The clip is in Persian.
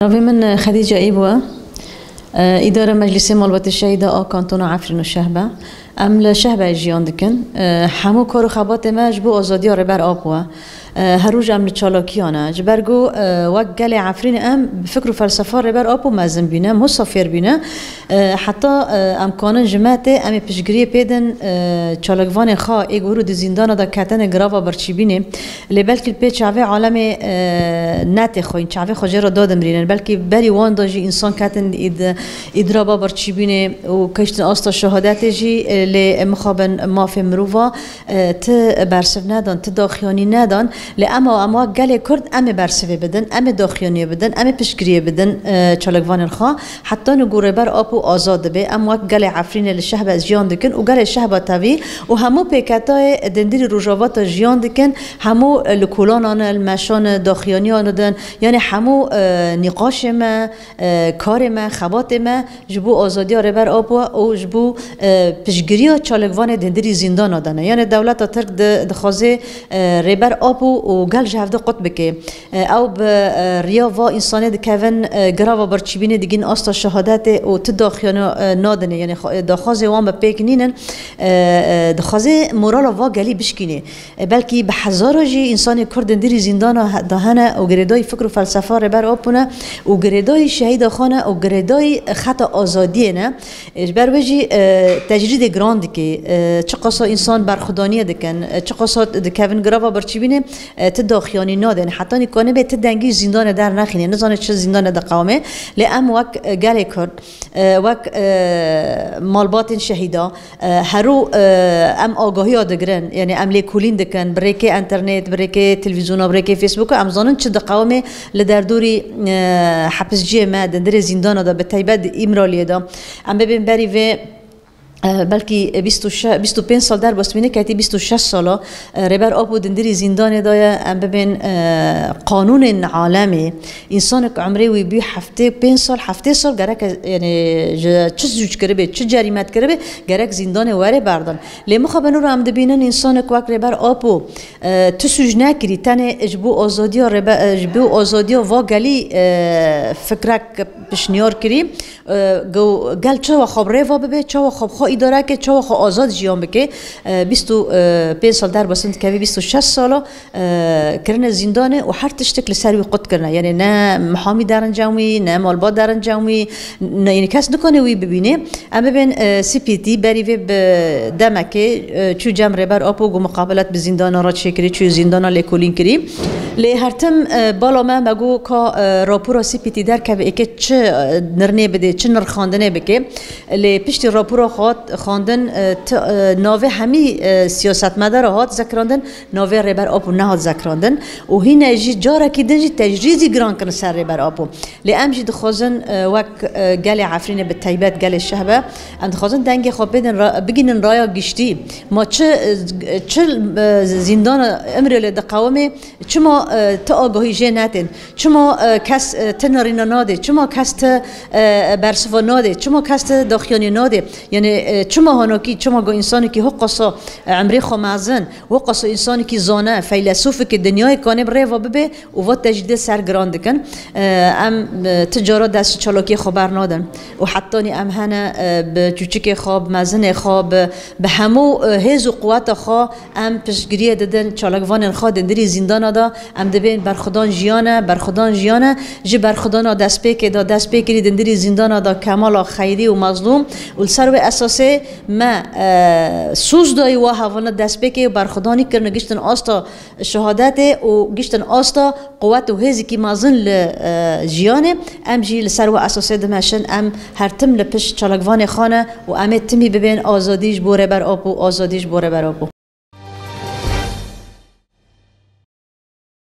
نوی من خدیجه ایبوه اداره مجلس مالبات الشهیده کانتون عفرین و شهبه ام لشهبه جیان دکن همو کار و خبات ما جبو آزادی ربر آبوه هر روز ام لچالاکیانه جبرگو وقت گل عفرین ام بفکر و فلسفه ربر آبو مزن بینه مسافر بینه حتی امکان جماعت ام پیشگیری پیدن چالاکوان خا ایگورو د زندان دا کتن گراوا برچی بینه لبلکی پی چاوه عالم نت خوین چاوه خوجه را دادم رینن بلکه بری وان داجی انسان کتن ادرابا برچی بینه و کشتن آستا شهادت جی ل مخابن مافی مروفا ت برسف ندان ت داخیانی ندان ل اما گل کرد ام برسف بدن ام داخیانی بدن ام پیشگیری بدن چالاکوان خا حتی نگوره بر آپو آزاد به ام وقت گل عفرین لشهب از جیان دکن و گل شهب تاوی و همو پیکتای دندیر روجاوات جیان دکن همو لکولانان المشان داخیانیان دن یعنی همو نقاش ما کار ما خبات ما جبو آزادی ربر آپو و جبو پیشگیری چالاکوان دندری زندان دانه یعنی دولت ترک دخوازه ربر آپو و گل جهفده قطب که او به ریا و انسانی دکون گراوا برچیبینه دیگین آستا شهادت و تداخیانه نادنه یعنی دخوازه وان به پیک نینن دخوازه مورال و گلی بشکینه بلکه به هزار جی انسان کرد دندری زندان دهنه و گردای فکر و فلسفه ربر آپونه و گردای شهید خانه و گردای خط آزادیه نه بر وجه تجرید گراند که چه قصا انسان برخودانیه دکن چه قصا دکون گراوا برچیبینه تداخیانی نادن حتی نکنه به تدنگی زندان در نخینه نزانه چه زندان در قومه لام وک گله کرد وک مالبات شهیدا هرو ام آگاهی آدگرن یعنی ام لیکولین دکن بریک انترنت بریک تلویزیون بریک فیسبوک ام زانن چه قومه لدردوری حبسجی ما دندر زندان دا به تایبد ایمرالیه دا ام ببین بری و بلکه 25 سال در باسمینه که 26 ساله ربر آبو دندری زندان دایا ام ببین قانون عالمی انسان که عمره وی بی هفته 5 سال هفته سال گرک یعنی چه زوج کرده چه جریمت کرده گرک زندان وره بردن لیمو خبرنو رو ام دبینن انسان که وقت ربر آبو تو سوج نکری تنه اجبو آزادی ربر اجبو آزادی و گلی فکرک بشنیار کری گل چه و خبره و ببی چه و خب اداره که چه وقت آزاد جیان بکه 25 سال در بسنت که 26 ساله کرن زندانه و هر تشتکل سری قط کرنه یعنی نه محامی درن جامی نه مالبات درن جامی یعنی کس نکنه وی ببینه اما ببین سی پی تی بری و دمکه چو جمع ربر آپو گو مقابلت به زندان را چه کری چو زندان لیکولین کری لی هر تم بالا من بگو که راپورا سی پی تی در که که چه نرنه بده چه نرخاندنه بکه لی پشت راپورا خواندن ناوه همی سیاست مدار هات ذکراندن ناوه ربر آپو نه هات ذکراندن و هی نجی جاره که دنجی تجریزی گران کن سر ربر آپو لی امجی دخوازن وک گل عفرین به تایبت گل شهبه ام دخوازن دنگی خواب بگینن رایا گشتی ما چه زندان امری لی دقوامه چه ما تا آگاهی جه نتن چه ما کس تنرین ناده چه ما کس برسوا ناده چه ما کس داخیانی ناده یعنی چما هانوکی چما گو انسانی که حقصا عمری خمازن حقصا انسانی که زانه فیلسوفی که دنیای کانه بره و ببه و وقت تجدید سرگران دکن ام تجارت دست چالاکی خبر نادن و حتی نی ام هنه به چوچک خواب مزن خواب به همو هیز و قوت خوا ام پشگیری دادن چالاکوان خوا دندری زندان دا ام دبین برخدان جیانه جی برخدان دست پیک دا دست پیکری دندری زندان دا کمال خیری و مظلوم و سر و اساسه ما سوز دای و هوانه دست بکی و برخدانی کرن گشتن آستا شهادت و گشتن آستا قوت و هزی که مازن لجیانه ام جی لسر و اساسه دمشن ام هر تم لپش چالاکوان خانه و ام تمی ببین آزادیش بوره بر آبو